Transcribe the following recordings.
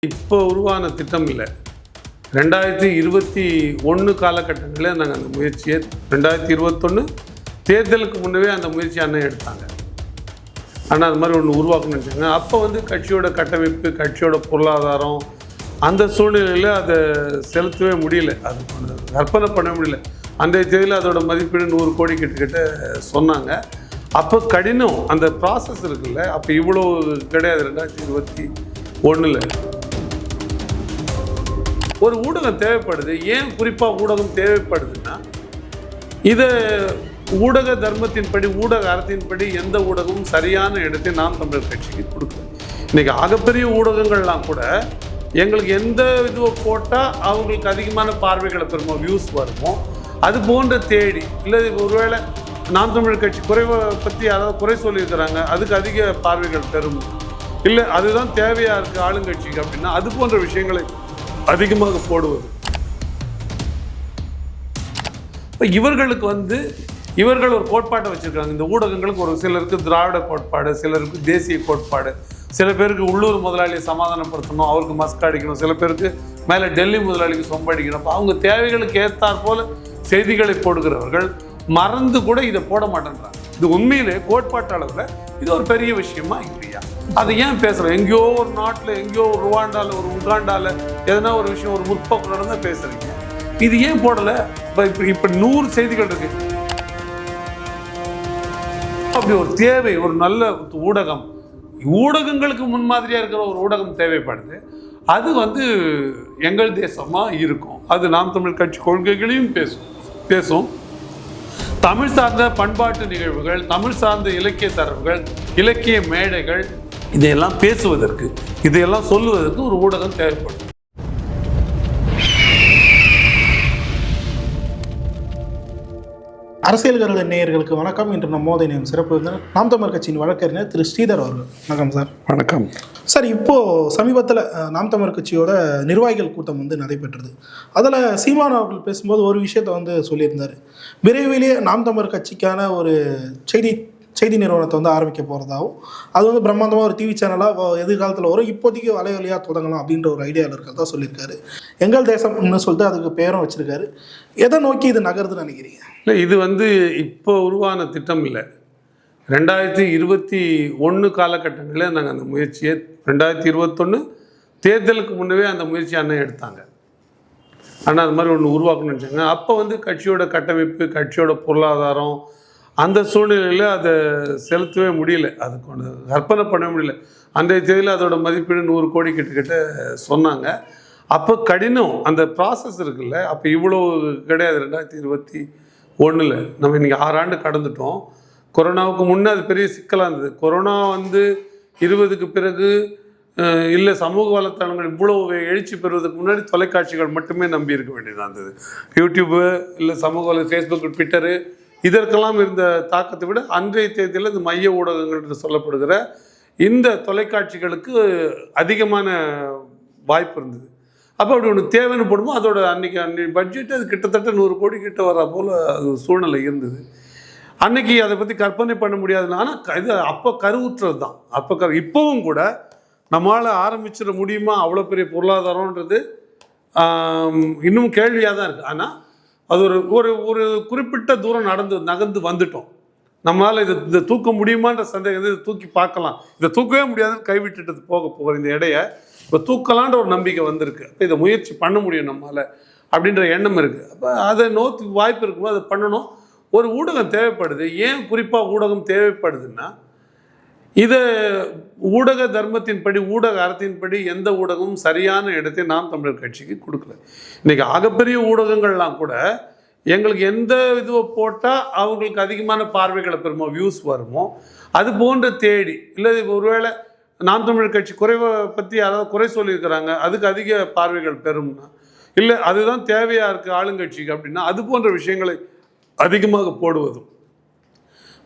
இப்போ உருவான திட்டம் இல்லை. 2021 காலகட்டங்களில் நாங்கள் அந்த முயற்சியை 2021 தேர்தலுக்கு முன்னவே அந்த முயற்சி அண்ணன் எடுத்தாங்க. ஆனால் அது மாதிரி ஒன்று உருவாக்கணும்னு நினச்சாங்க. அப்போ கட்சியோட கட்டமைப்பு, கட்சியோட பொருளாதாரம், அந்த சூழ்நிலையில் அதை செலுத்தவே முடியல, அது கற்பனை பண்ண முடியல. அன்றைய தேதியில் அதோட மதிப்பீடு 100 கோடி கிட்ட சொன்னாங்க. அப்போ கடினம், அந்த ப்ராசஸ் இருக்குல்ல, அப்போ இவ்வளோ கிடையாது. 2021 ஒரு ஊடகம் தேவைப்படுது. ஏன் குறிப்பாக ஊடகம் தேவைப்படுதுன்னா, இதை ஊடக தர்மத்தின்படி, ஊடக அறத்தின்படி எந்த ஊடகமும் சரியான இடத்தை நாம் தமிழர் கட்சிக்கு கொடுக்கணும். இன்றைக்கி ஆகப்பெரிய ஊடகங்கள்லாம் கூட எங்களுக்கு எந்த இதுவை போட்டால் அவங்களுக்கு அதிகமான பார்வைகளை பெறுமோ, வியூஸ் வருமோ, அது போன்ற தேடி, இல்லை ஒருவேளை நாம் தமிழர் கட்சி குறைவை பற்றி யாராவது குறை சொல்லியிருக்கிறாங்க, அதுக்கு அதிக பார்வைகள் பெறும், இல்லை அதுதான் தேவையாக இருக்குது ஆளுங்கட்சிக்கு அப்படின்னா அது போன்ற விஷயங்களை அதிகமாக போடுவது. இப்போ இவர்களுக்கு இவர்கள் ஒரு கோட்பாட்டை வச்சுருக்காங்க. இந்த ஊடகங்களுக்கு ஒரு சிலருக்கு திராவிட கோட்பாடு, சிலருக்கு தேசிய கோட்பாடு, சில பேருக்கு உள்ளூர் முதலாளியை சமாதானப்படுத்தணும், அவருக்கு மஸ்க் அடிக்கணும், சில பேருக்கு மேலே டெல்லி முதலாளிக்கு சொம்படிக்கணும். அப்போ அவங்க தேவைகளுக்கு ஏற்றாற் போல செய்திகளை போடுகிறவர்கள் மறந்து கூட இதை போட மாட்டேன்றாங்க. இது உண்மையிலே கோட்பாட்டு அளவில் இது ஒரு பெரிய விஷயமா இல்லையா? அதை ஏன் பேசுகிறோம்? எங்கேயோ ஒரு நாட்டில், எங்கேயோ ஒரு ருவாண்டாவில், ஒரு உகாண்டாவில் எதனா ஒரு விஷயம், ஒரு முற்போக்கு நடந்தால் பேசுகிறீங்க. இது ஏன் போடலை? இப்போ 100 செய்திகள் இருக்கு. அப்படி ஒரு தேவை, ஒரு நல்ல ஊடகம், ஊடகங்களுக்கு முன்மாதிரியாக இருக்கிற ஒரு ஊடகம் தேவைப்படுது. அது எங்கள் தேசமாக இருக்கும். அது நாம் தமிழ் கட்சி கொள்கைகளையும் பேசும். தமிழ் சார்ந்த பண்பாட்டு நிகழ்வுகள், தமிழ் சார்ந்த இலக்கிய தரவுகள், இலக்கிய மேடைகள், இதையெல்லாம் பேசுவதற்கு, இதையெல்லாம் சொல்லுவதற்கு ஒரு ஊடகம் தேவைப்படும். அரசியல் கருத நேயர்களுக்கு வணக்கம். இன்று நம்மோதை சிறப்பு விருந்தினர் நாம் தமிழர் கட்சியின் வழக்கறிஞர் திரு ஸ்ரீதர் அவர்கள். வணக்கம் சார். வணக்கம் சார். இப்போது சமீபத்தில் நாம் தமிழர் கட்சியோட நிர்வாகிகள் கூட்டம் நடைபெற்றது. அதில் சீமான் அவர்கள் பேசும்போது ஒரு விஷயத்தை சொல்லியிருந்தார். விரைவிலேயே நாம் தமிழர் கட்சிக்கான ஒரு செய்தி நிறுவனத்தை ஆரம்பிக்க போகிறதாகவும், அது பிரம்மாண்டமாக ஒரு டிவி சேனலாக எதிர்காலத்தில் வரும், இப்போதைக்கு வலைவலியாக தொடங்கலாம் அப்படின்ற ஒரு ஐடியாவில் இருக்கிறதா சொல்லியிருக்காரு. எங்கள் தேசம்னு சொல்லிட்டு அதுக்கு பேரும் வச்சுருக்காரு. எதை நோக்கி இது நகருதுன்னு நினைக்கிறீங்க? இல்லை, இது இப்போ உருவான திட்டம் இல்லை. 2021 காலகட்டங்களில் நாங்கள் அந்த முயற்சியை 2021 தேர்தலுக்கு முன்னவே அந்த முயற்சி அண்ணன் எடுத்தாங்க. ஆனால் அது மாதிரி ஒன்று உருவாக்கணும்னு நினச்சாங்க. அப்போ கட்சியோட கட்டமைப்பு, கட்சியோட பொருளாதாரம், அந்த சூழ்நிலையில் அதை செலுத்தவே முடியல, அது கற்பனை பண்ண முடியல. அன்றைய தேதியில் அதோட மதிப்பீடு 100 கோடி கிட்ட சொன்னாங்க. அப்போ கடினம், அந்த ப்ராசஸ் இருக்குல்ல, அப்போ இவ்வளோ கிடையாது. 2021 நம்ம இன்றைக்கி 6 ஆண்டு கடந்துட்டோம். கொரோனாவுக்கு முன்னே அது பெரிய சிக்கலாக இருந்தது. கொரோனா 20க்கு பிறகு இல்லை, சமூக வலைத்தளங்கள் இவ்வளோ எழுச்சி பெறுவதற்கு முன்னாடி தொலைக்காட்சிகள் மட்டுமே நம்பி இருக்க வேண்டியதாக இருந்தது. யூடியூப்பு, இல்லை சமூக ஃபேஸ்புக், ட்விட்டரு, இதற்கெல்லாம் இருந்த தாக்கத்தை விட அன்றைய தேதியில் இந்த மைய ஊடகங்கள் என்று சொல்லப்படுகிற இந்த தொலைக்காட்சிகளுக்கு அதிகமான வாய்ப்பு இருந்தது. அப்போ அப்படி ஒன்று தேவைன்னு போடும்போது அதோட அன்றைக்கி பட்ஜெட் அது கிட்டத்தட்ட 100 கோடி கிட்ட வர போல் அது சூழ்நிலை இருந்தது. அன்றைக்கி அதை பற்றி கற்பனை பண்ண முடியாதுன்னு. ஆனால் இது அப்போ கருவுற்றது தான். அப்போ இப்போவும் கூட நம்மளால் ஆரம்பிச்சிட முடியுமா? அவ்வளோ பெரிய பொருளாதாரன்றது இன்னும் கேள்வியாக தான் இருக்குது. ஆனால் அது ஒரு குறிப்பிட்ட தூரம் நகர்ந்து வந்துட்டோம். நம்மளால் இதை தூக்க முடியுமான்ற சந்தேகம், இதை தூக்கி பார்க்கலாம், இதை தூக்கவே முடியாதுன்னு கைவிட்டுட்டு போகிற இந்த இடையை இப்போ தூக்கலான்ற ஒரு நம்பிக்கை வந்திருக்கு. அப்போ இதை முயற்சி பண்ண முடியும் நம்மளால் அப்படின்ற எண்ணம் இருக்குது. அப்போ அதை நோக்கி வாய்ப்பு இருக்கும்போது அதை பண்ணணும். ஒரு ஊடகம் தேவைப்படுது. ஏன் குறிப்பாக ஊடகம் தேவைப்படுதுன்னா, இதை ஊடக தர்மத்தின்படி, ஊடக அறத்தின்படி எந்த ஊடகமும் சரியான இடத்தை நாம் தமிழர் கட்சிக்கு கொடுக்கல. இன்றைக்கி ஆகப்பெரிய ஊடகங்கள்லாம் கூட எங்களுக்கு எந்த இதுவை போட்டால் அவங்களுக்கு அதிகமான பார்வைகளை பெறுமோ, வியூஸ் வருமோ, அது போன்ற தேடி, இல்லை ஒருவேளை நாம் தமிழர் கட்சி குறைவை பற்றி யாராவது குறை சொல்லியிருக்கிறாங்க, அதுக்கு அதிக பார்வைகள் பெறும்னா, இல்லை அதுதான் தேவையாக இருக்குது ஆளுங்கட்சிக்கு அப்படின்னா அது போன்ற விஷயங்களை அதிகமாக போடுவதும்.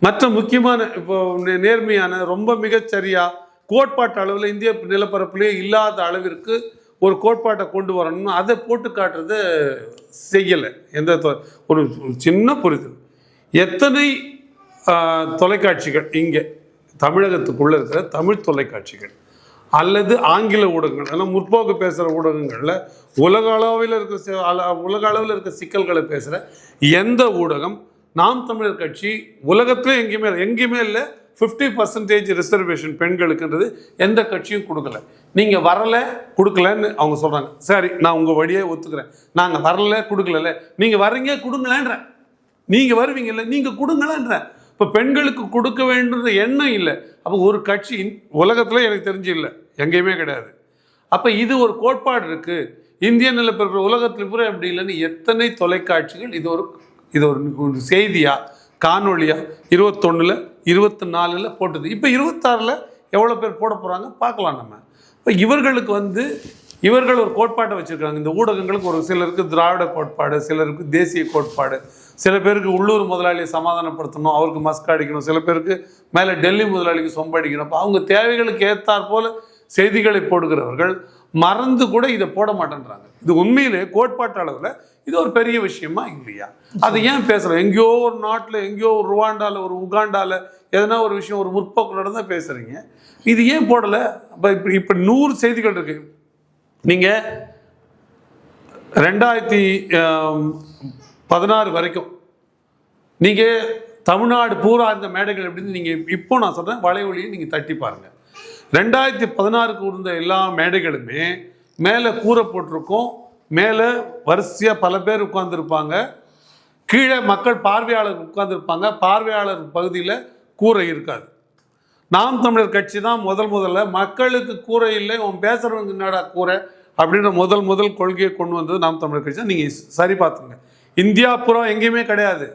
மற்ற முக்கியமான இப்போ நேர்மையான, ரொம்ப மிகச்சரியாக கோட்பாட்டு அளவில் இந்திய நிலப்பரப்பிலே இல்லாத அளவிற்கு ஒரு கோட்பாட்டை கொண்டு வரணும்னு அதை போட்டு காட்டுறத செய்யலை. ஒரு சின்ன புரிதல், எத்தனை தொலைக்காட்சிகள் இங்கே தமிழகத்துக்குள்ளே இருக்கிற தமிழ் தொலைக்காட்சிகள் அல்லது ஆங்கில ஊடகங்கள், ஆனால் முற்போக்கு பேசுகிற ஊடகங்களில் உலக அளவில் இருக்க சிக்கல்களை பேசுகிற எந்த ஊடகம் நாம் தமிழர் கட்சி உலகத்திலே எங்கேயுமே இல்லை 50% ரிசர்வேஷன் பெண்களுக்குன்றது எந்த கட்சியும் கொடுக்கல. நீங்கள் வரலை கொடுக்கலன்னு அவங்க சொல்கிறாங்க. சரி, நான் உங்கள் வழியே ஒத்துக்கிறேன். நாங்கள் வரல கொடுக்கல, நீங்கள் வர்றீங்க கொடுங்களேன்ற, நீங்கள் வருவீங்கல்ல நீங்கள் கொடுங்களேன்ற. இப்போ பெண்களுக்கு கொடுக்க வேண்டுன்ற எண்ணம் இல்லை. அப்போ ஒரு கட்சி உலகத்தில் எனக்கு தெரிஞ்சு இல்லை, எங்கேயுமே கிடையாது. அப்போ இது ஒரு கோட்பாடு இருக்குது. இந்திய நிலப்பரப்பு உலகத்தில் பூரா அப்படி இல்லைன்னு எத்தனை தொலைக்காட்சிகள் இது ஒரு செய்தியா காணொலியா 21, 24 போட்டது. இப்போ 26 எவ்வளோ பேர் போட போகிறாங்க பார்க்கலாம் நம்ம. இப்போ இவர்கள் ஒரு கோட்பாட்டை வச்சுருக்காங்க. இந்த ஊடகங்களுக்கு ஒரு சிலருக்கு திராவிட கோட்பாடு, சிலருக்கு தேசிய கோட்பாடு, சில பேருக்கு உள்ளூர் முதலாளியை சமாதானப்படுத்தணும், அவருக்கு மஸ்க் அடிக்கணும், சில பேருக்கு மேலே டெல்லி முதலாளிக்கு சொம்படிக்கணும். அப்போ அவங்க தேவைகளுக்கு ஏற்றாற் போல செய்திகளை போடுகிறவர்கள் மறந்து கூட இதை போட மாட்டேன்றாங்க. இது உண்மையிலே கோட்பாட்டு அளவில் இது ஒரு பெரிய விஷயமா இல்லையா? அதை ஏன் பேசுகிறோம்? எங்கேயோ ஒரு நாட்டில், எங்கேயோ ஒரு ருவாண்டாவில், ஒரு உகாண்டாவில் எதனா ஒரு விஷயம், ஒரு முற்போக்கு நடந்தால் பேசுகிறீங்க. இது ஏன் போடலை? இப்போ 100 செய்திகள் இருக்குது. நீங்கள் 2016 வரைக்கும் நீங்கள் தமிழ்நாடு பூரா இந்த மேடைகள் எப்படின்னு நீங்கள் இப்போ நான் சொல்கிறேன் வலைவலியை நீங்கள் தட்டி பாருங்கள். 2016க்கு இருந்த எல்லா மேடைகளுமே மேலே கூரை போட்டிருக்கோம், மேலே வரிசையாக பல பேர் உட்கார்ந்துருப்பாங்க, கீழே மக்கள் பார்வையாளர் உட்கார்ந்துருப்பாங்க. பார்வையாளர் பகுதியில் கூரை இருக்காது. நாம் தமிழர் கட்சி தான் முதல்ல மக்களுக்கு கூரை இல்லை, உன் பேசுகிறவங்க என்னடா கூரை அப்படின்ற முதல் கொள்கையை கொண்டு வந்தது நாம் தமிழர் கட்சி தான். நீங்கள் சரி பார்த்துங்க, இந்தியா பூரா எங்கேயுமே கிடையாது.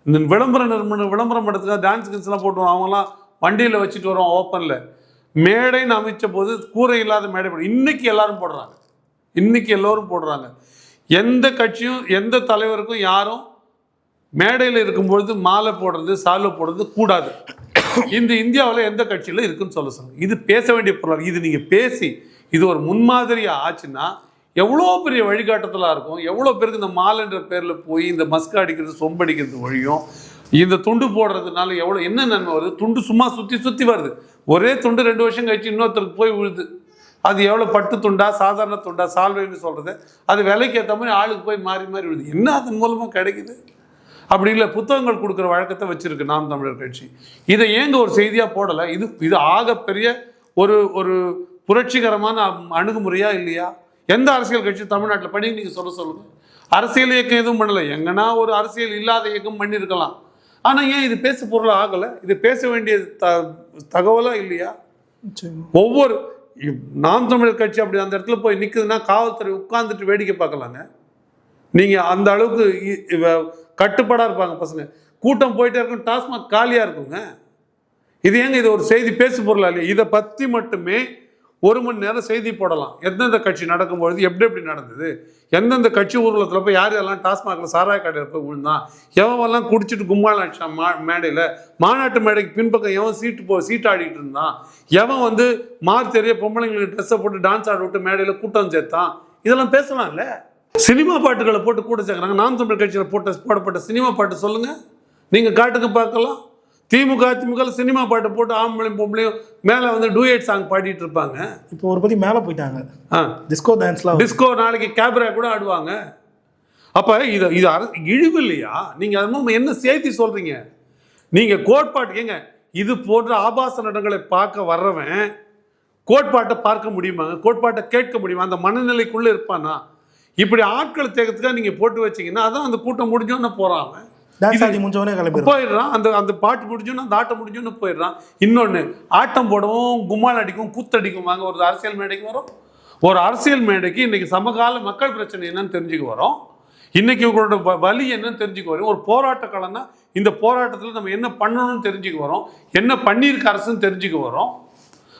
இந்த விளம்பரம் எடுத்துக்க டான்ஸ் கின்ஸ்லாம் போட்டுருவோம், அவங்களாம் வண்டியில் வச்சுட்டு வரோம் ஓப்பனில். மேடைன்னு அமைச்ச போது கூரை இல்லாத மேடை இன்னைக்கு எல்லாரும் போடுறாங்க. எந்த கட்சியும் எந்த தலைவருக்கும் யாரும் மேடையில் இருக்கும்பொழுது மாலை போடுறது, சால்வை போடுறது கூடாது. இந்த இந்தியாவில் எந்த கட்சியில் இருக்குன்னு சொல்லுங்க. இது பேச வேண்டிய பொருள். இது நீங்கள் பேசி இது ஒரு முன்மாதிரியாக ஆச்சுன்னா எவ்வளோ பெரிய வழிகாட்டுதலாக இருக்கும். எவ்வளோ பேருக்கு இந்த மாலைன்ற பேரில் போய் இந்த மஸ்க் அடிக்கிறது, சொம்படிக்கிறது வழியும், இந்த துண்டு போடுறதுனால என்ன நன்மை வருது? துண்டு சும்மா சுற்றி வருது. ஒரே துண்டு 2 வருஷம் கழிச்சு இன்னொருத்தருக்கு போய் விழுது. அது எவ்வளோ பட்டு துண்டா, சாதாரண துண்டா, சால்வைன்னு சொல்கிறது, அது விலைக்கு ஏற்ற மாதிரி ஆளுக்கு போய் மாறி விழுது. என்ன அதன் மூலமாக கிடைக்குது? அப்படி இல்லை, புத்தகங்கள் கொடுக்குற வழக்கத்தை வச்சுருக்கு நாம் தமிழர் கட்சி. இதை ஏங்க ஒரு செய்தியாக போடலை? இது ஆகப்பெரிய ஒரு புரட்சிகரமான அணுகுமுறையா இல்லையா? எந்த அரசியல் கட்சி தமிழ்நாட்டில் பண்ணி நீங்கள் சொல்லுங்கள். அரசியல் இயக்கம் எதுவும் பண்ணலை. எங்கன்னா ஒரு அரசியல் இல்லாத இயக்கம் பண்ணியிருக்கலாம். ஆனால் ஏன் இது பேச பொருள் ஆகலை? இது பேச வேண்டிய தகவலாக இல்லையா? ஒவ்வொரு நாம் தமிழர் கட்சி அப்படி அந்த இடத்துல போய் நிற்குதுன்னா காவல்துறை உட்கார்ந்துட்டு வேடிக்கை பார்க்கலாங்க. நீங்கள் அந்த அளவுக்கு கட்டுப்பாடாக இருப்பாங்க பசங்க. கூட்டம் போயிட்டே இருக்கும், டாஸ்மாக் காலியாக இருக்குங்க. இது ஏங்க இது ஒரு செய்தி பேசு பொருளா இல்லையா? இதை பற்றி மட்டுமே 1 மணி நேரம் செய்தி போடலாம். எந்தெந்த கட்சி நடக்கும்பொழுது எப்படி நடந்தது, எந்தெந்த கட்சி ஊர்வலத்தில் போய் யாரெல்லாம் டாஸ்மாகில் சாராய கடையில் போய் விழுந்தான், எவெல்லாம் குடிச்சிட்டு கும்பால் அடிச்சான் மேடையில், மாநாட்டு மேடைக்கு பின்பக்கம் எவன் சீட்டு ஆடிட்டு இருந்தான், எவன் தெரிய பொம்பளைங்களுக்கு ட்ரெஸ்ஸை போட்டு டான்ஸ் ஆட விட்டு மேடையில் கூட்டம் சேர்த்தான், இதெல்லாம் பேசலாம்ல. சினிமா பாட்டுகளை போட்டு கூட சேர்க்குறாங்க. நாம் தமிழர் கட்சியில் போடப்பட்ட சினிமா பாட்டு சொல்லுங்கள், நீங்கள் காட்டுக்கு பார்க்கலாம். திமுக சினிமா பாட்டு போட்டு ஆம்பளையும் பொம்பளையும் மேலே டூயட் சாங் பாடிட்டு இருப்பாங்க. இப்போ ஒரு பத்தி மேலே போயிட்டாங்க. டிஸ்கோ நாளைக்கு கேப்ரா கூட ஆடுவாங்க. அப்போ இது இழிவு இல்லையா? நீங்கள் அது என்ன செய்தி சொல்கிறீங்க? நீங்கள் கோட்பாட்டு ஏங்க இது போன்ற ஆபாச நடங்களை பார்க்க வர்றவன் கோட்பாட்டை பார்க்க முடியுமாங்க? கோட்பாட்டை கேட்க முடியுமா? அந்த மனநிலைக்குள்ளே இருப்பானா? இப்படி ஆட்கள் தேக்கிறதுக்காக நீங்கள் போட்டு வச்சிங்கன்னா அதான் அந்த கூட்டம் முடிஞ்சோன்னு போகிறான், போயிடுறான். அந்த பாட்டு முடிஞ்சோன்னு அந்த ஆட்டம் முடிஞ்சோன்னு போயிடுறான். இன்னொன்று, ஆட்டம் போடவும் கும்மால் அடிக்கும் கூத்தடிக்கும் வாங்க ஒரு அரசியல் மேடைக்கு வரும். ஒரு அரசியல் மேடைக்கு இன்னைக்கு சமகால மக்கள் பிரச்சனை என்னன்னு தெரிஞ்சுக்க வரோம். இன்னைக்கு இவங்களோட வலி என்னன்னு தெரிஞ்சுக்க வரும். ஒரு போராட்ட காலம்னா இந்த போராட்டத்தில் நம்ம என்ன பண்ணணும்னு தெரிஞ்சுக்க வரோம், என்ன பண்ணியிருக்க அரசுன்னு தெரிஞ்சுக்க வரோம்.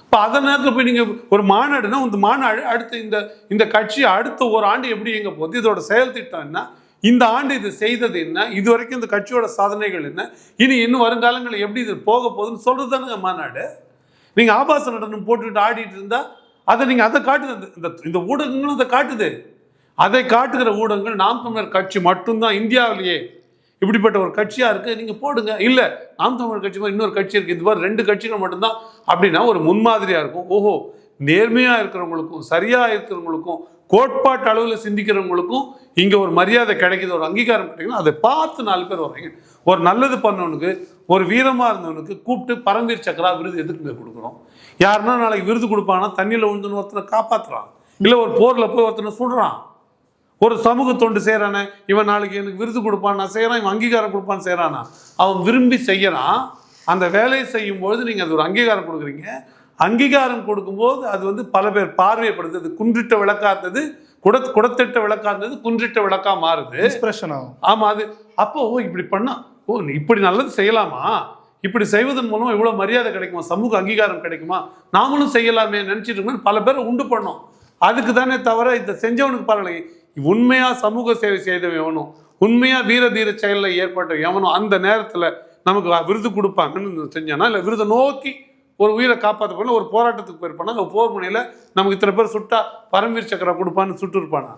இப்போ அதே நேரத்தில் போய் நீங்கள் ஒரு மாநாடுனா இந்த மாநாடு அடுத்து இந்த கட்சி அடுத்த ஒரு ஆண்டு எப்படி எங்கே போகுது, இதோட செயல் திட்டம் என்ன, இந்த ஆண்டு இது செய்தது என்ன, இது வரைக்கும் இந்த கட்சியோட சாதனைகள் என்ன, இனி இன்னும் வருங்காலங்களில் எப்படி இது போக போகுதுன்னு சொல்கிறது தானுங்க மாநாடு. நீங்கள் ஆபாச நடனம் போட்டுக்கிட்டு ஆடிட்டு இருந்தால் அதை நீங்கள் அதை காட்டுது. இந்த ஊடகங்களும் அதை காட்டுது. அதை காட்டுகிற ஊடகங்கள் நாம் தமிழர் கட்சி மட்டும்தான் இந்தியாவிலேயே. இப்படிப்பட்ட ஒரு கட்சியாக இருக்குது, நீங்கள் போடுங்க. இல்லை நாம் தமிழர் கட்சி மாதிரி இன்னொரு கட்சி இருக்குது, இது மாதிரி 2 கட்சிகள் மட்டும்தான் அப்படின்னா ஒரு முன்மாதிரியாக இருக்கும். ஓஹோ, நேர்மையாக இருக்கிறவங்களுக்கும் சரியாக இருக்கிறவங்களுக்கும் கோட்பாட்டு அளவில் சிந்திக்கிறவங்களுக்கும் இங்கே ஒரு மரியாதை கிடைக்குது, ஒரு அங்கீகாரம் கிடைக்குது. அதை பார்த்து 4 பேர் வர்றீங்க. ஒரு நல்லது பண்ணவனுக்கு, ஒரு வீரமாக இருந்தவனுக்கு கூப்பிட்டு பரம்வீர் சக்ரா விருது எதுக்குங்க கொடுக்குறோம்? யாருன்னா நாளைக்கு விருது கொடுப்பாங்கன்னா தண்ணியில் விழுந்துன்னு ஒருத்தனை காப்பாற்றுறான், இல்லை ஒரு போரில் போய் ஒருத்தனை சுடுறான். ஒரு சமூக தொண்டு செய்கிறானே, இவன் நாளைக்கு எனக்கு விருது கொடுப்பான், நான் செய்கிறான், இவன் அங்கீகாரம் கொடுப்பான்னு செய்கிறானா? அவன் விரும்பி செய்கிறான். அந்த வேலையை செய்யும்போது நீங்கள் அது ஒரு அங்கீகாரம் கொடுக்குறீங்க. அங்கீகாரம் கொடுக்கும்போது அது வந்து பல பேர் பார்வையப்படுது. அது குன்றிட்ட விளக்கா இருந்தது, குடத்திட்ட விளக்கா இருந்தது, குன்றிட்ட விளக்கா மாறுது. எக்ஸ்பிரஷன் ஆகும். ஆமாம். அது அப்போ இப்படி பண்ணா, இப்படி நல்லது செய்யலாமா, இப்படி செய்வதன் மூலமாக இவ்வளோ மரியாதை கிடைக்குமா, சமூக அங்கீகாரம் கிடைக்குமா, நாமளும் செய்யலாமே நினச்சிட்டு இருக்கோம். பல பேரை உண்டு பண்ணோம். அதுக்கு தானே தவிர இந்த செஞ்சவனுக்கு பரவாயில்லை. உண்மையாக சமூக சேவை செய்தவன் எவனும், உண்மையாக வீர தீர செயலில் ஏற்பட்ட எவனும் அந்த நேரத்தில் நமக்கு விருது கொடுப்பாங்கன்னு செஞ்சானா, இல்லை விருதை நோக்கி ஒரு உயிரை காப்பாற்ற போனா, ஒரு போராட்டத்துக்கு போயிருப்பானா, அந்த போர் முனையில் நமக்கு இத்தனை பேர் சுட்டா பரம்வீர் சக்ரா கொடுப்பான்னு சுட்டு இருப்பானா?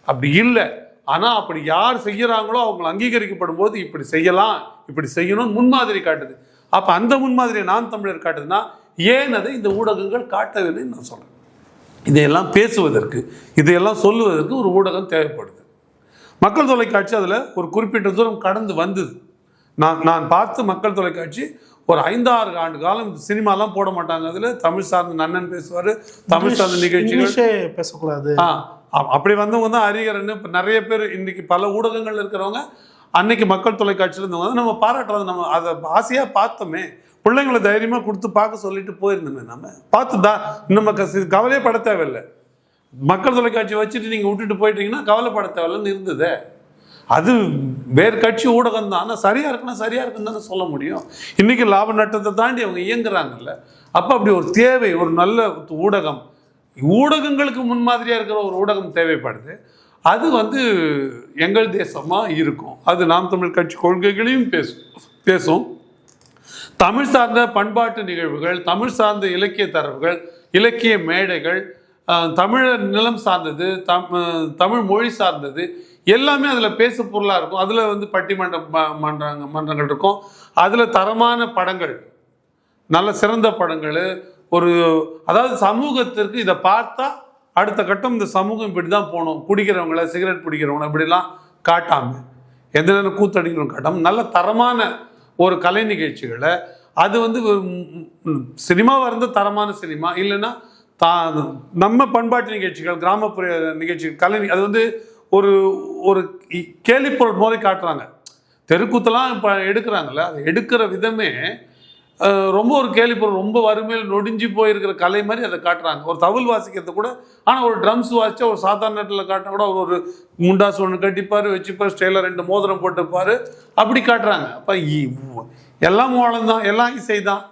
அப்படி இல்லை. ஆனால் அப்படி யார் செய்கிறாங்களோ அவங்க அங்கீகரிக்கப்படும் போது இப்படி செய்யலாம், இப்படி செய்யணும்னு முன்மாதிரி காட்டுது. அப்போ அந்த முன்மாதிரியை நாம் தமிழர் காட்டுதுன்னா ஏன் அதை இந்த ஊடகங்கள் காட்டவில்லைன்னு நான் சொல்கிறேன். இதையெல்லாம் பேசுவதற்கு, இதையெல்லாம் சொல்லுவதற்கு ஒரு ஊடகம் தேவைப்படுது. மக்கள் தொலைக்காட்சி அதில் ஒரு குறிப்பிட்ட தூரம் கடந்து வந்தது. நான் பார்த்து மக்கள் தொலைக்காட்சி ஒரு 5-6 ஆண்டு காலம் சினிமாலாம் போட மாட்டாங்க. அதில் தமிழ் சார்ந்த நன்னன் பேசுவார், தமிழ் சார்ந்த நிகழ்ச்சிகள் பேசக்கூடாது. அப்படி வந்தவங்க தான் அறிஞர்னு இப்போ நிறைய பேர் இன்னைக்கு பல ஊடகங்கள் இருக்கிறவங்க அன்னைக்கு மக்கள் தொலைக்காட்சியில் இருந்தவங்க நம்ம பாராட்டுறது. நம்ம அதை ஆசையாக பார்த்தோமே, பிள்ளைங்களை தைரியமாக கொடுத்து பார்க்க சொல்லிட்டு போயிருந்தோமே, நம்ம பார்த்து நம்ம கவலையே பட தேவையில்லை. மக்கள் தொலைக்காட்சி வச்சுட்டு நீங்கள் விட்டுட்டு போயிட்டீங்கன்னா கவலைப்பட தேவையில்லைன்னு இருந்தது. அது வேறு கட்சி ஊடகம் தான். ஆனால் சரியாக இருக்குன்னா சரியாக இருக்குன்னு தானே சொல்ல முடியும். இன்றைக்கி லாப நட்டத்தை தாண்டி அவங்க இயங்குறாங்கல்ல. அப்போ அப்படி ஒரு தேவை, ஒரு நல்ல ஊடகம், ஊடகங்களுக்கு முன்மாதிரியாக இருக்கிற ஒரு ஊடகம் தேவைப்படுது. அது வந்து எங்கள் தேசமாக இருக்கும். அது நாம் தமிழ் கட்சி கொள்கைகளையும் பேசும். தமிழ் சார்ந்த பண்பாட்டு நிகழ்வுகள், தமிழ் சார்ந்த இலக்கிய தரவுகள், இலக்கிய மேடைகள், தமிழர் நிலம் சார்ந்தது, தமிழ் மொழி சார்ந்தது எல்லாமே அதில் பேசு பொருளாக இருக்கும். அதில் வந்து மன்றங்கள் இருக்கும். அதில் தரமான படங்கள், நல்ல சிறந்த படங்கள், ஒரு அதாவது சமூகத்திற்கு இதை பார்த்தா அடுத்த கட்டம் இந்த சமூகம் இப்படி தான் போகணும், குடிக்கிறவங்கள, சிகரெட் பிடிக்கிறவங்கள இப்படிலாம் காட்டாமல், எந்த நேரம் கூத்தடிக்கிறவங்க காட்டாமல் நல்ல தரமான ஒரு கலை நிகழ்ச்சிகளை, அது வந்து சினிமாவாக இருந்த தரமான சினிமா, இல்லைன்னா நம்ம பண்பாட்டு நிகழ்ச்சிகள், கிராமப்புற நிகழ்ச்சிகள், கலை, அது வந்து ஒரு ஒரு கேலிப்பொருள் மாதிரி காட்டுறாங்க. தெருக்கூத்தெல்லாம் இப்போ எடுக்கிறாங்கல்ல, அது எடுக்கிற விதமே ரொம்ப ஒரு கேலிப்பொருள், ரொம்ப வறுமையில் நொடிஞ்சு போயிருக்கிற கலை மாதிரி அதை காட்டுறாங்க. ஒரு தவில் வாசிக்கிறது கூட, ஆனால் ஒரு ட்ரம்ஸ் வாசித்தா ஒரு சாதாரண நேரத்தில் காட்டினா கூட ஒரு முண்டாசு ஒன்று கட்டிப்பார், வச்சுப்பார், ஸ்டைலில் 2 மோதிரம் போட்டுப்பார், அப்படி காட்டுறாங்க. அப்போ எல்லாம் மோளம் தான், எல்லாம் இசை தான்,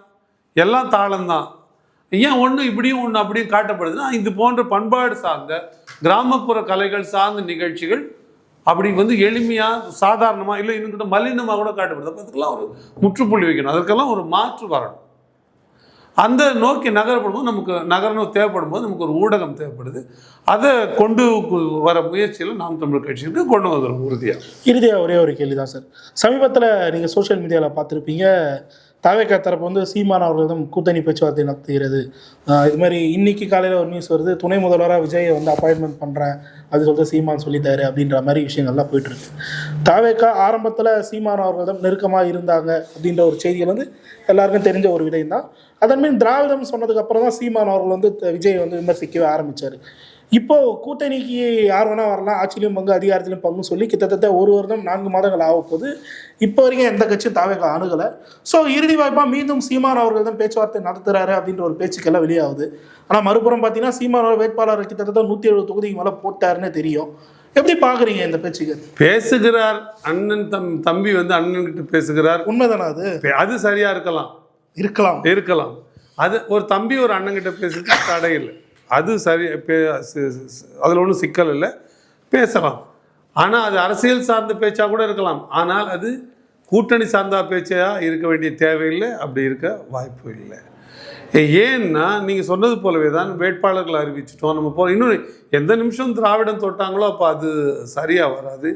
எல்லாம் தாளம்தான். ஏன் ஒன்று இப்படியும் ஒன்று அப்படியும் காட்டப்படுதுன்னா, இது போன்ற பண்பாடு சார்ந்த கிராமப்புற கலைகள் சார்ந்த நிகழ்ச்சிகள் அப்படி வந்து எளிமையாக, சாதாரணமாக, இல்லை இன்னும் கூட மலினமாக கூட காட்டப்படுது. அப்போ அதுக்கெல்லாம் ஒரு முற்றுப்புள்ளி வைக்கணும், அதற்கெல்லாம் ஒரு மாற்று வரணும். அந்த நோக்கி நகரப்படும்போது நமக்கு நகரம் தேவைப்படும் போது நமக்கு ஒரு ஊடகம் தேவைப்படுது. அதை கொண்டு வர முயற்சியில் நாம் தமிழர் கட்சிக்கு கொண்டு வந்துடும் உறுதியாக. இறுதியாக ஒரே ஒரு கேள்வி தான் சார். சமீபத்தில் நீங்கள் சோஷியல் மீடியாவில் பார்த்துருப்பீங்க, தாவேகா தரப்பு வந்து சீமான் அவர்களிடம் கூட்டணி பேச்சுவார்த்தை நடத்துகிறது. இது மாதிரி இன்னைக்கு காலையில் ஒரு நியூஸ் வருது, துணை முதல்வராக விஜயை வந்து அப்பாயின்மெண்ட் பண்ணுறேன் அது சொல்லிட்டு சீமான் சொல்லித்தாரு அப்படின்ற மாதிரி விஷயங்கள்லாம் போயிட்டுருக்கு. தாவேகா ஆரம்பத்தில் சீமான் அவர்களிடம் நெருக்கமாக இருந்தாங்க அப்படின்ற ஒரு செய்திகள் வந்து எல்லாருக்கும் தெரிஞ்ச ஒரு விடயம் தான். அதன்மீன் திராவிடம் சொன்னதுக்கப்புறம் தான் சீமான் அவர்கள் வந்து விஜய் வந்து விமர்சிக்கவே ஆரம்பித்தார். இப்போது கூட்டணிக்கு யார் வேணால் வரலாம், ஆட்சியிலும் பங்கு அதிகாரத்திலும் பங்குன்னு சொல்லி கிட்டத்தட்ட 1 வருடம் 4 மாதங்கள் ஆகப்போகுது. இப்போ வரைக்கும் எந்த கட்சியும் தாவேகா அணுகலை. ஸோ இறுதி வாய்ப்பாக மீண்டும் சீமான் அவர்கள் தான் பேச்சுவார்த்தை நடத்துகிறாரு அப்படின்ற ஒரு பேச்சுக்கெல்லாம் வெளியாகுது. ஆனால் மறுபுறம் பார்த்தீங்கன்னா சீமான் வேட்பாளர் கிட்டத்தட்ட 170 தொகுதிக்கு மேலே போட்டாருன்னு தெரியும். எப்படி பார்க்குறீங்க இந்த பேச்சுக்கு? பேசுகிறார் அண்ணன் தம்பி வந்து அண்ணன்கிட்ட பேசுகிறார், உண்மைதானே? அது சரியாக இருக்கலாம். அது ஒரு தம்பி ஒரு அண்ணன்கிட்ட பேசுறது தடையில்லை, அது சரி, அதில் ஒன்றும் சிக்கல் இல்லை, பேசலாம். ஆனால் அது அரசியல் சார்ந்த பேச்சாக கூட இருக்கலாம். ஆனால் அது கூட்டணி சார்ந்த பேச்சாக இருக்க வேண்டிய தேவையில்லை, அப்படி இருக்க வாய்ப்பு இல்லை. ஏன்னா நீங்கள் சொன்னது போலவே தான் வேட்பாளர்களை அறிவிச்சிட்டோம், நம்ம இன்னும் எந்த நிமிஷம் திராவிடம் தொட்டாங்களோ அப்போ அது சரியாக வராது.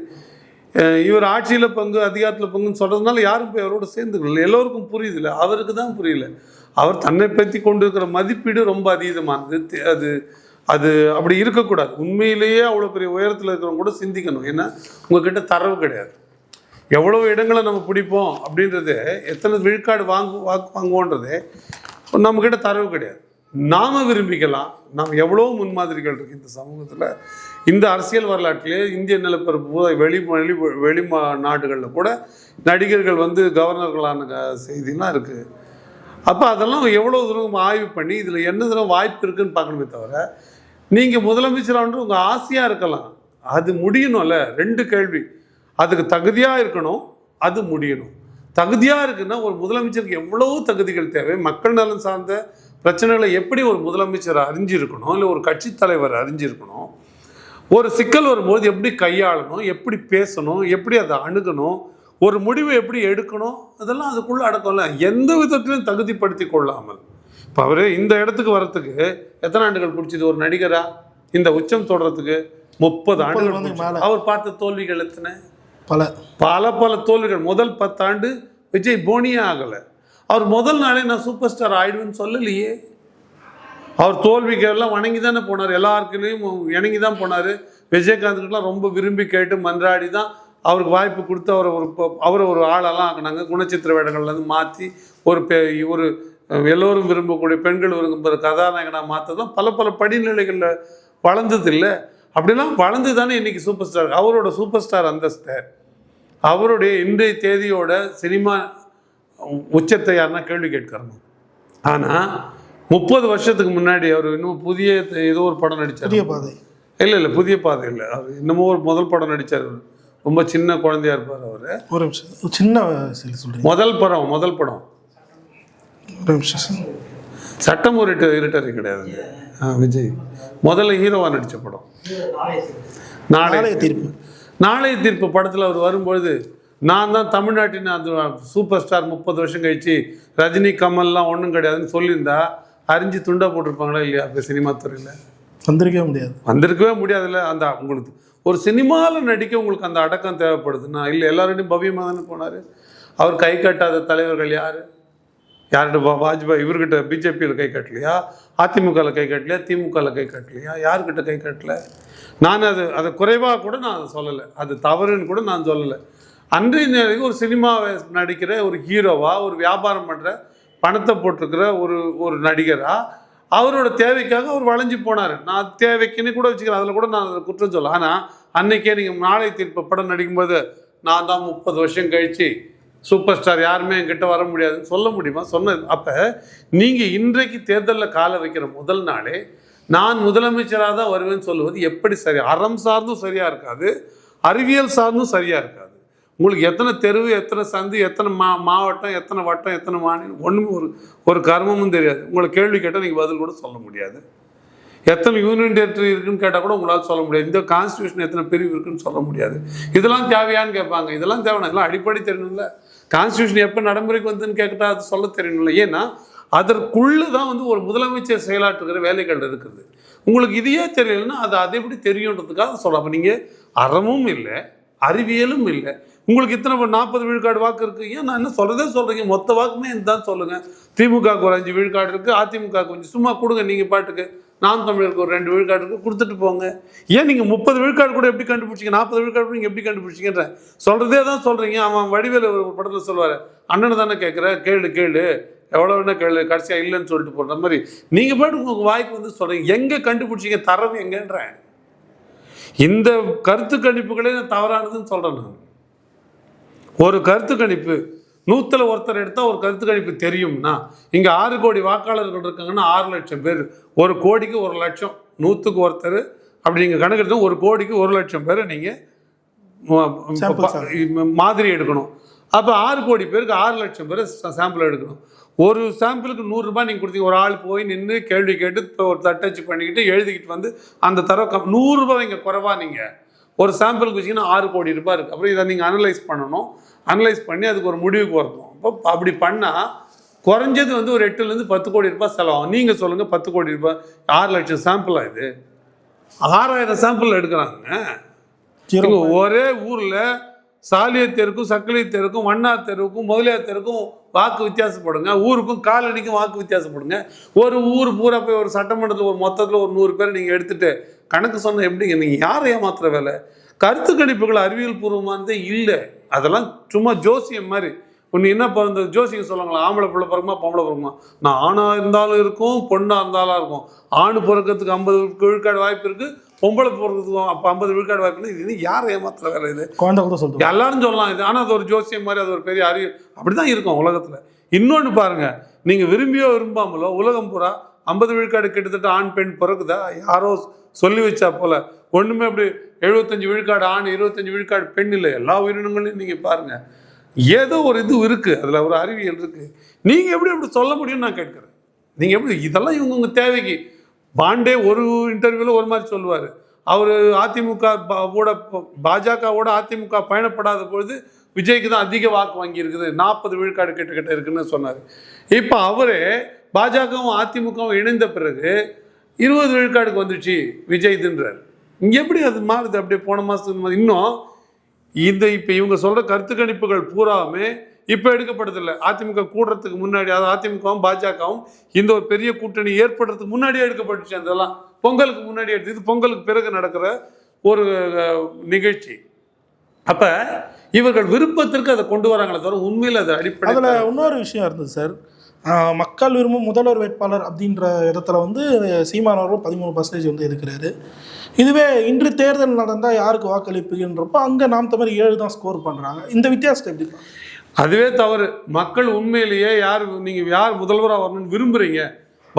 இவர் ஆட்சியில் பங்கு அதிகாரத்தில் பங்குன்னு சொல்கிறதுனால யாரும் போய் அவரோட சேர்ந்துக்கல. எல்லோருக்கும் புரியுதில்ல, அவருக்கு தான் புரியல. அவர் தன்னை பற்றி கொண்டு இருக்கிற மதிப்பீடு ரொம்ப அதீதமானது. அது அது அப்படி இருக்கக்கூடாது. உண்மையிலேயே அவ்வளோ பெரிய உயரத்தில் இருக்கிறவங்க கூட சிந்திக்கணும். ஏன்னா உங்ககிட்ட தரவு கிடையாது. எவ்வளோ இடங்களை நம்ம பிடிப்போம் அப்படின்றது, எத்தனை விழுக்காடு வாங்குவோன்றதே நம்மக்கிட்ட தரவு கிடையாது. நாம் விரும்பிக்கலாம். நாம் எவ்வளோ முன்மாதிரிகள் இருக்குது இந்த சமூகத்தில். இந்த அரசியல் வரலாற்றிலே இந்திய நிலப்பரப்பு வெளி நாடுகளில் கூட நடிகர்கள் வந்து கவர்னர்களான செய்திலாம் இருக்குது. அப்போ அதெல்லாம் எவ்வளோ தூரம் ஆய்வு பண்ணி இதில் என்ன தூரம் வாய்ப்பு இருக்குதுன்னு பார்க்கணுமே தவிர, நீங்கள் முதலமைச்சராக உங்கள் ஆசையாக இருக்கலாம், அது முடியணும்ல. 2 கேள்வி. அதுக்கு தகுதியாக இருக்கணும், அது முடியணும். தகுதியாக இருக்குன்னா ஒரு முதலமைச்சருக்கு எவ்வளோ தகுதிகள் தேவை. மக்கள் நலன் சார்ந்த பிரச்சனைகளை எப்படி ஒரு முதலமைச்சர் அறிஞ்சிருக்கணும், இல்லை ஒரு கட்சி தலைவர் அறிஞ்சிருக்கணும். ஒரு சிக்கல் வரும்போது எப்படி கையாளணும், எப்படி பேசணும், எப்படி அதை அணுகணும், ஒரு முடிவை எப்படி எடுக்கணும், அதெல்லாம் அதுக்குள்ளே அடக்கம்ல. எந்த விதத்திலையும் தகுதிப்படுத்தி கொள்ளாமல் இப்போ அவர் இந்த இடத்துக்கு வர்றதுக்கு எத்தனை ஆண்டுகள் பிடிச்சிது? ஒரு நடிகரா இந்த உச்சம் தொடர்றதுக்கு 30 ஆண்டுகள். அவர் பார்த்த தோல்விகள் எத்தனை? பல தோல்விகள். முதல் 10 ஆண்டு விஜய் போனியே ஆகலை. அவர் முதல் நாளே நான் சூப்பர் ஸ்டார் ஆயிடுவேன்னு சொல்லலையே. அவர் தோல்விக்கெல்லாம் வணங்கி தானே போனார், எல்லாருக்குலேயும் இணங்கி தான் போனார். விஜயகாந்த்கிட்டலாம் ரொம்ப விரும்பி கேட்டு மன்றாடி தான் அவருக்கு வாய்ப்பு கொடுத்து அவரை ஒரு ஆளெல்லாம் ஆக்கினாங்க. குணச்சித்திர வேடங்கள்லேருந்து மாற்றி ஒரு எல்லோரும் விரும்பக்கூடிய பெண்கள் விரும்புகிற கதாநாயகனாக மாற்றதான் பல படிநிலைகளில் வளர்ந்தது இல்லை. அப்படிலாம் வளர்ந்து தானே இன்றைக்கி சூப்பர் ஸ்டார். அவரோட சூப்பர் ஸ்டார் அந்தஸ்தை, அவருடைய இன்றைய தேதியோட சினிமா உச்சத்தை யாருன்னா கேள்வி கேட்கறணும். ஆனால் 30 வருஷத்துக்கு முன்னாடி அவர் இன்னும் புதிய ஏதோ ஒரு படம் நடித்தார். புதிய பாதை இல்லை புதிய பாதை இல்லை, அவர் இன்னமும் ஒரு முதல் படம் நடித்தார். ரொம்ப சின்ன குழந்தையா இருப்பார் அவர். ஒரு சின்ன முதல் படம் சட்டம் ஒரு இருட்டறை கிடையாது. விஜய் முதல்ல ஹீரோவா நடித்த படம் நாளைய தீர்ப்பு படத்தில் அவர் வரும்பொழுது, நான் தான் தமிழ்நாட்டின் அந்த சூப்பர் ஸ்டார் 30 வருஷம் கழிச்சு ரஜினி கமல்லாம் ஒன்றும் கிடையாதுன்னு சொல்லியிருந்தா அறிஞ்சு துண்டா போட்டிருப்பாங்களா இல்லையா? இப்போ சினிமா துறையில் வந்திருக்கவே முடியாதுல்ல. அந்த உங்களுக்கு ஒரு சினிமாவில் நடிக்க உங்களுக்கு அந்த அடக்கம் தேவைப்படுதுன்னா இல்லை, எல்லாருடையும் பவ்யமாக தானே போனார். அவர் கை கட்டாத தலைவர்கள் யார்கிட்ட வாஜ்பாய் இவர்கிட்ட பிஜேபியில் கை கட்டலையா, அதிமுகவில் கை கட்டலையா, திமுகவில் கை கட்டலையா, யார்கிட்ட கை கட்டலை? நான் அதை குறைவாக கூட நான் சொல்லலை, அது தவறுன்னு கூட நான் சொல்லலை. அன்றைய நேரம் ஒரு சினிமாவை நடிக்கிற ஒரு ஹீரோவா, ஒரு வியாபாரம் பண்ணுற பணத்தை போட்டிருக்கிற ஒரு நடிகராக அவரோட தேவைக்காக அவர் வளைஞ்சு போனார். நான் தேவைக்குன்னு கூட வச்சுக்கிறேன், அதில் கூட நான் குற்றம் சொல்ல. ஆனால் அன்னைக்கே நீங்கள் நாளை தீர்ப்பு படம் நடிக்கும்போது நான் தான் 30 வருஷம் கழித்து சூப்பர் ஸ்டார் யாருமே என்கிட்ட வர முடியாதுன்னு சொல்ல முடியுமா? சொன்னது. அப்போ நீங்கள் இன்றைக்கு தேர்தலில் காலை வைக்கிற முதல் நாளே நான் முதலமைச்சராக தான் வருவேன்னு சொல்லுவது எப்படி சரி? அறம் சார்ந்தும் சரியாக இருக்காது, அறிவியல் சார்ந்தும் சரியாக இருக்காது. உங்களுக்கு எத்தனை தெருவு, எத்தனை சந்து, எத்தனை மாவட்டம், எத்தனை வட்டம், எத்தனை மாநிலம், ஒன்றுமே ஒரு கர்மமும் தெரியாது. உங்களை கேள்வி கேட்டால் நீங்கள் பதில் கூட சொல்ல முடியாது. எத்தனை யூனியன் டெரிட்டரி இருக்குன்னு கேட்டால் கூட உங்களால் சொல்ல முடியாது. இந்த கான்ஸ்டியூஷன் எத்தனை பிரிவு இருக்குன்னு சொல்ல முடியாது. இதெல்லாம் தேவையான்னு கேட்பாங்க. இதெல்லாம் தேவைன்னா இதெல்லாம் அடிப்படை தெரியணும்ல. கான்ஸ்டியூஷன் எப்போ நடைமுறைக்கு வந்துன்னு கேட்டால் அது சொல்ல தெரியணும்ல. ஏன்னா அதற்குள்ளே தான் ஒரு முதலமைச்சர் செயலாற்றுகிற வேலைகள் இருக்குது. உங்களுக்கு இதையே தெரியலைன்னா அது எப்படி தெரியுன்றதுக்காக சொல்கிறேன். அப்போ நீங்கள் அறமும் இல்லை, அறிவியலும் இல்லை. உங்களுக்கு இத்தனை 40 விழுக்காடு வாக்கு இருக்குது. ஏன் நான் என்ன சொல்கிறீங்க? மொத்த வாக்குமே தான் சொல்லுங்கள். திமுகவுக்கு ஒரு 5 விழுக்காடு இருக்குது, அதிமுகவுக்கு கொஞ்சம் சும்மா கொடுங்க. நீங்கள் பாட்டுக்கு நாம் தமிழருக்கு ஒரு 2 விழுக்காடு இருக்குது, கொடுத்துட்டு போங்க. ஏன் நீங்கள் 30 விழுக்காடு கூட எப்படி கண்டுபிடிச்சிங்க? 40 விழுக்காடு கூட நீங்கள் எப்படி கண்டுபிடிச்சிங்கன்ற சொல்கிறதே தான் சொல்கிறீங்க. அவன் வடிவேல் ஒரு படத்தில் சொல்லுவார், அண்ணனை தானே கேட்குற, கேளு எவ்வளோ வேணா கேளு, கடைசியாக இல்லைன்னு சொல்லிட்டு போடுற மாதிரி நீங்கள் பாட்டுக்கு உங்கள் வாய்க்கு சொல்கிறீங்க. எங்கே கண்டுபிடிச்சிங்க? தரவு எங்கன்றேன். இந்த கருத்து கணிப்புகளே நான் தவறானதுன்னு சொல்கிறேன். நான் ஒரு கருத்து கணிப்பு 100ல் ஒருத்தர் எடுத்தால் ஒரு கருத்து கணிப்பு தெரியும்னா, இங்கே 6 கோடி வாக்காளர்கள் இருக்காங்கன்னா 6 லட்சம் பேர், 1 கோடிக்கு 1 லட்சம், 100க்கு ஒருத்தர் அப்படி நீங்கள் கணக்கு எடுத்து 1 கோடிக்கு 1 லட்சம் பேரை நீங்கள் மாதிரி எடுக்கணும். அப்போ 6 கோடி பேருக்கு 6 லட்சம் பேர் சாம்பிள் எடுக்கணும். ஒரு சாம்பிளுக்கு 100 ரூபாய் நீங்கள் கொடுத்தீங்க. ஒரு ஆள் போய் நின்று கேள்வி கேட்டு ஒரு தட்டச்சு பண்ணிக்கிட்டு எழுதிக்கிட்டு வந்து அந்த தர 100 ரூபாய் இங்கே குறைவா நீங்கள் ஒரு சாம்பிளுக்கு வச்சிங்கன்னா 6 கோடி ரூபாய் இருக்குது. அப்புறம் இதை நீங்கள் அனலைஸ் பண்ணணும். அனலைஸ் பண்ணி அதுக்கு ஒரு முடிவுக்கு வரணும். அப்போ அப்படி பண்ணால் குறைஞ்சது ஒரு 8லேருந்து 10 கோடி ரூபாய் செலவாகும். நீங்கள் சொல்லுங்கள், 10 கோடி ரூபாய் 6 லட்சம் சாம்பிளாக இது 6000 சாம்பிள் எடுக்கிறாங்க. ஒரே ஊரில் சாலியர் தெருக்கும் சக்கிலியர் தெருக்கும் வண்ணார் தெருவுக்கும் முதலியார் தெருக்கும் வாக்கு வித்தியாசப்படுங்க, ஊருக்கும் காலனிக்கும் வாக்கு வித்தியாசப்படுங்க. ஒரு ஊர் பூரா போய் ஒரு சட்டமன்றத்தில் ஒரு மொத்தத்தில் ஒரு 100 பேர் நீங்கள் எடுத்துகிட்டு கணக்கு சொன்ன எப்படிங்க? நீங்கள் யாரை ஏமாத்துற வேலை? கருத்து கணிப்புகள் அறிவியல் பூர்வமானதே இல்லை. அதெல்லாம் சும்மா ஜோசியம் மாதிரி. ஒன்று என்ன இப்போ இந்த ஜோசியம் சொல்லுவாங்களா, ஆம்பளை பிள்ளை பிறகுமா பொம்பளை பிறகுமா? நான் ஆணாக இருந்தாலும் இருக்கும், பொண்ணாக இருந்தாலும் இருக்கும். ஆண் பிறக்கிறதுக்கு 50 விழுக்காடு வாய்ப்பு இருக்குது, பொம்பளை பிறக்கிறதுக்கு அப்போ 50 விழுக்காடு வாய்ப்பு. இது யாரை ஏமாத்துற வேலை? இது குழந்தை கூட சொல்லுவோம், எல்லாரும் சொல்லலாம் இது. ஆனால் அது ஒரு ஜோசியம் மாதிரி, அது ஒரு பெரிய அறிவு. அப்படி தான் இருக்கும் உலகத்தில். இன்னொன்று பாருங்கள், நீங்கள் விரும்பியோ விரும்பாமலோ உலகம் பூரா 50 விழுக்காடு கிட்டத்தட்ட ஆண் பெண் பிறகுதா? யாரோ சொல்லி வச்சா போல. ஒன்றுமே அப்படி 75 விழுக்காடு ஆண் 25 விழுக்காடு பெண் இல்லை. எல்லா உயிரினங்களையும் நீங்கள் பாருங்கள், ஏதோ ஒரு இது இருக்குது, அதில் ஒரு அறிவியல் இருக்குது. நீங்கள் எப்படி அப்படி சொல்ல முடியும்னு நான் கேட்குறேன். நீங்கள் எப்படி இதெல்லாம் இவங்க தேவைக்கு? பாண்டே ஒரு இன்டர்வியூவில் ஒரு மாதிரி சொல்லுவார். அவர் அதிமுக பாஜகவோட அதிமுக பயணப்படாத பொழுது விஜய்க்கு தான் அதிக வாக்கு வாங்கியிருக்குது, 40 விழுக்காடு கிட்ட இருக்குன்னு சொன்னார். இப்போ அவரே பாஜகவும் அதிமுகவும் இணைந்த பிறகு 20 விழுக்காடுக்கு வந்துடுச்சு விஜய் இதுன்றார். இங்கே எப்படி அது மாறுது? அப்படியே போன மாதத்துக்கு இன்னும் இப்போ இவங்க சொல்கிற கருத்து கணிப்புகள் பூராவுமே இப்போ எடுக்கப்படுதில்லை. அதிமுக கூடுறதுக்கு முன்னாடி, அதாவது அதிமுகவும் பாஜகவும் இந்த ஒரு பெரிய கூட்டணி ஏற்படுறதுக்கு முன்னாடியே எடுக்கப்பட்டுச்சு. அதெல்லாம் பொங்கலுக்கு முன்னாடி எடுத்து, இது பொங்கலுக்கு பிறகு நடக்கிற ஒரு நிகழ்ச்சி. அப்போ இவர்கள் விருப்பத்திற்கு அதை கொண்டு வராங்களே தவிர உண்மையில் அது அடிப்படை. அதில் இன்னொரு விஷயம் இருந்தது சார். மக்கள் விரும்பும் முதல்வர் வேட்பாளர் அப்படின்ற இடத்துல வந்து சீமானவரும் 13% வந்து இருக்கிறாரு. இதுவே இன்று தேர்தல் நடந்தால் யாருக்கு வாக்களிப்புன்றப்போ அங்கே நாம் தமிழ் 7 தான் ஸ்கோர் பண்ணுறாங்க. இந்த வித்தியாசத்தை எப்படி? அதுவே தவறு. மக்கள் உண்மையிலேயே நீங்கள் யார் முதல்வராக வரணும்னு விரும்புகிறீங்க,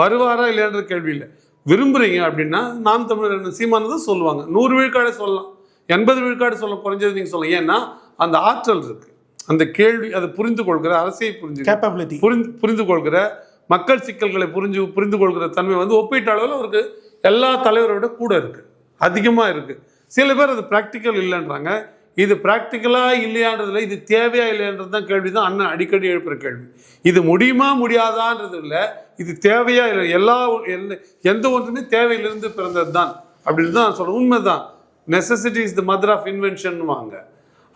வருவாரா இல்லையான்ற கேள்வி இல்லை. விரும்புகிறீங்க அப்படின்னா நாம் தமிழர் சீமானு தான் சொல்லுவாங்க. 100 விழுக்காடு சொல்லலாம், 80 விழுக்காடு சொல்ல, குறைஞ்சது நீங்கள் சொல்லலாம். ஏன்னா அந்த ஆற்றல் இருக்குது, அந்த கேள்வி, அதை புரிந்து கொள்கிற அரசியல் கேப்பபிலிட்டி, புரிந்து கொள்கிற மக்கள் சிக்கல்களை புரிந்து கொள்கிற தன்மை வந்து ஒப்பீட்டு அளவில் அவருக்கு எல்லா தலைவரோட கூட இருக்குது, அதிகமாக இருக்குது. சில பேர் அது ப்ராக்டிக்கல் இல்லைன்றாங்க. இது ப்ராக்டிக்கலாக இல்லையான்றதுல இது தேவையா இல்லைன்றது தான் கேள்வி தான் அண்ணன் அடிக்கடி எழுப்புகிற கேள்வி. இது முடியுமா முடியாதான்றது இல்லை, இது தேவையா இல்லை. எந்த ஒன்றுமே தேவையிலிருந்து பிறந்தது தான் அப்படின்னு தான் சொல்கிறேன். உண்மை தான். Necessity is the mother of invention வாங்க.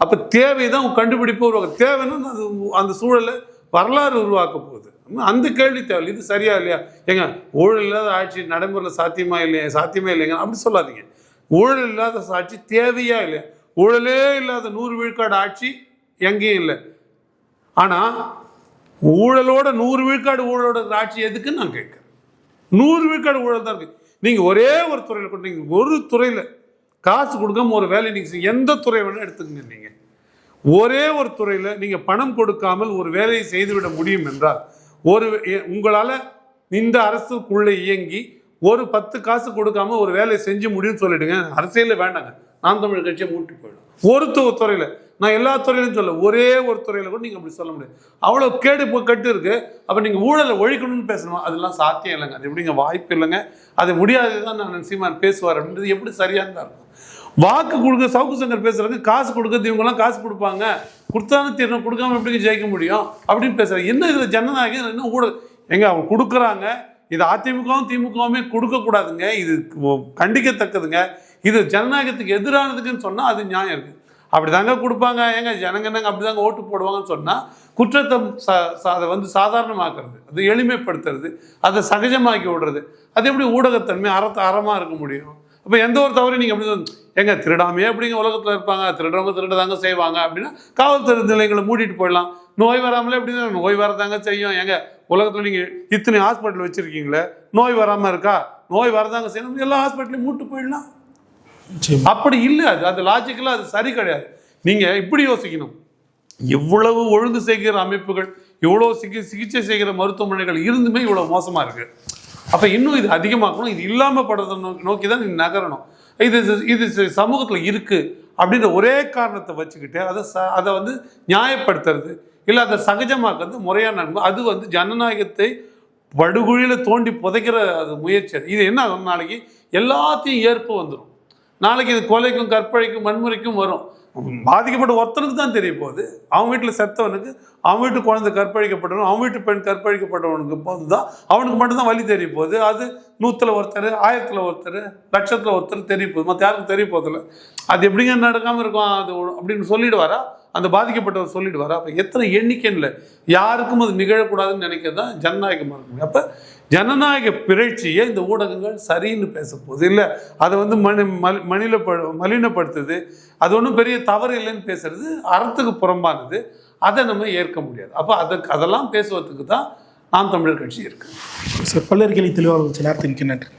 அப்போ தேவை தான் கண்டுபிடிப்பு உருவாக்க. தேவைன்னா அது அந்த சூழலை வரலாறு உருவாக்க போகுது. அந்த கேள்வி தேவை. இது சரியா இல்லையா? ஏங்க ஊழல் இல்லாத ஆட்சி நடைமுறையில் சாத்தியமே இல்லைங்க அப்படி சொல்லாதீங்க. ஊழல் இல்லாத ஆட்சி தேவையா இல்லையா? ஊழலே இல்லாத 100 விழுக்காடு ஆட்சி எங்கேயும் இல்லை. ஆனால் ஊழலோட 100 விழுக்காடு ஊழலோட ஆட்சி எதுக்குன்னு நான் கேட்குறேன். 100 விழுக்காடு ஊழல் தான் இருக்குது. நீங்கள் ஒரே ஒரு துறையில் கொண்டீங்க, ஒரு துறையில் காசு கொடுக்காம ஒரு வேலை நீங்கள் எந்த துறை வேணால் எடுத்துக்கங்க. நீங்கள் ஒரே ஒரு துறையில் நீங்கள் பணம் கொடுக்காமல் ஒரு வேலையை செய்துவிட முடியும் என்றால், உங்களால் இந்த அரசுக்குள்ளே இயங்கி ஒரு 10 காசு கொடுக்காம ஒரு வேலையை செஞ்சு முடியும்னு சொல்லிடுங்க. அரசியலில் வேண்டாங்க, நாம் தமிழ் கட்சியை மூட்டி போயிடும். ஒரு துறையில், நான் எல்லா துறையிலும் சொல்ல, ஒரே ஒரு துறையில் கூட நீங்கள் அப்படி சொல்ல முடியாது. அவ்வளோ கட்டு இருக்குது. அப்போ நீங்கள் ஊழலை ஒழிக்கணும்னு பேசணும், அதெல்லாம் சாத்தியம் இல்லைங்க. அது எப்படிங்க? வாய்ப்பு இல்லைங்க. அது முடியாது தான் நான் சீமான் பேசுவார் அப்படின்றது எப்படி சரியானதாக இருக்கும்? வாக்கு கொடுக்க சவுக்கு சங்கர் பேசுகிறாங்க, காசு கொடுக்குறது இவங்கெல்லாம் காசு கொடுப்பாங்க, கொடுத்தாலும் தீரணும், கொடுக்காம எப்படி ஜெயிக்க முடியும் அப்படின்னு பேசுகிறாங்க. என்ன இதில் ஜனநாயகம், என்ன ஊழல்? எங்க அவங்க கொடுக்குறாங்க. இது அதிமுகவும் திமுகவுமே கொடுக்கக்கூடாதுங்க, இது கண்டிக்கத்தக்கதுங்க, இது ஜனநாயகத்துக்கு எதிரானதுக்குன்னு சொன்னால் அது நியாயம் இருக்குது. அப்படி தாங்க கொடுப்பாங்க. ஏங்க ஜனங்க என்னங்க அப்படி தாங்க ஓட்டு போடுவாங்கன்னு சொன்னால் குற்றத்தை அதை வந்து சாதாரணமாக்குறது, அது எளிமைப்படுத்துறது, அதை சகஜமாக்கி விடுறது, அது எப்படி ஊடகத்தன்மை அறமாக இருக்க முடியும்? அப்போ எந்த ஒரு தவறையும் நீங்கள் அப்படி எங்க திருடாமையே அப்படிங்க உலகத்தில் இருப்பாங்க, திருடுறவங்க திருடதாங்க செய்வாங்க அப்படின்னா காவல்துறை நிலையங்களை மூடிட்டு போயிடலாம். நோய் வராமலே எப்படின்னா நோய் வரதாங்க செய்யும். எங்க உலகத்தில் நீங்கள் இத்தனை ஹாஸ்பிட்டல் வச்சுருக்கீங்களே, நோய் வராமல் இருக்கா? நோய் வரதாங்க செய்யணும், எல்லா ஹாஸ்பிட்டலையும் மூட்டு போயிடலாம். அப்படி இல்லை. அது லாஜிக்கலாக அது சரி கிடையாது. நீங்கள் இப்படி யோசிக்கணும், இவ்வளவு ஒழுங்கு செய்கிற அமைப்புகள், இவ்வளோ சிகிச்சை செய்கிற மருத்துவமனைகள் இருந்துமே இவ்வளோ மோசமாக இருக்குது. அப்போ இன்னும் இது அதிகமாக்கணும், இது இல்லாமல் படுறதை நோக்கி தான் நீங்கள் நகரணும். இது சமூகத்தில் இருக்குது அப்படின்ற ஒரே காரணத்தை வச்சுக்கிட்டு அதை வந்து நியாயப்படுத்துறது இல்லை அதை சகஜமாக்குறது முறையான நன்மை. அது வந்து ஜனநாயகத்தை படுகுழியில் தோண்டி புதைக்கிற அது முயற்சி. இது என்ன ஆகும்? நாளைக்கு எல்லாத்தையும் ஏற்பு வந்துடும். நாளைக்கு இது கொலைக்கும் கற்பழிக்கும் வன்முறைக்கும் வரும். பாதிக்கப்பட்ட ஒருத்தனுக்கு தான் தெரிய போகுது. அவன் வீட்டில் செத்தவனுக்கு, அவன் வீட்டு குழந்தை கற்பழிக்கப்பட்டவன், அவன் வீட்டு பெண் கற்பழிக்கப்பட்டவனுக்கு போது தான் அவனுக்கு மட்டும்தான் வலி தெரிய போகுது. அது 100ல் ஒருத்தர், 1000ல் ஒருத்தர், 1,00,000ல் ஒருத்தர் தெரிய போகுது. மற்ற யாருக்கும் தெரிய போதில்லை. அது எப்படிங்க நடக்காமல் இருக்கும் அது அப்படின்னு சொல்லிடுவாரா? அந்த பாதிக்கப்பட்டவர் சொல்லிடுவாரா? அப்போ எத்தனை எண்ணிக்கைன்னு யாருக்கும் அது நிகழக்கூடாதுன்னு நினைக்கிறது தான் ஜனநாயகமாக இருக்கும். அப்போ ஜனநாயக பிறழ்ச்சியை இந்த ஊடகங்கள் சரின்னு பேச போகுது, இல்லை அதை வந்து மலினப்படுத்துது, அது ஒன்றும் பெரிய தவறு இல்லைன்னு பேசுறது அறத்துக்கு புறம்பானது. அதை நம்ம ஏற்க முடியாது. அப்போ அதெல்லாம் பேசுவதுக்கு தான் நாம் தமிழர் கட்சி இருக்குது. சார், பல்லறிக்கை தெளிவாக நேரத்திற்கு நன்றி.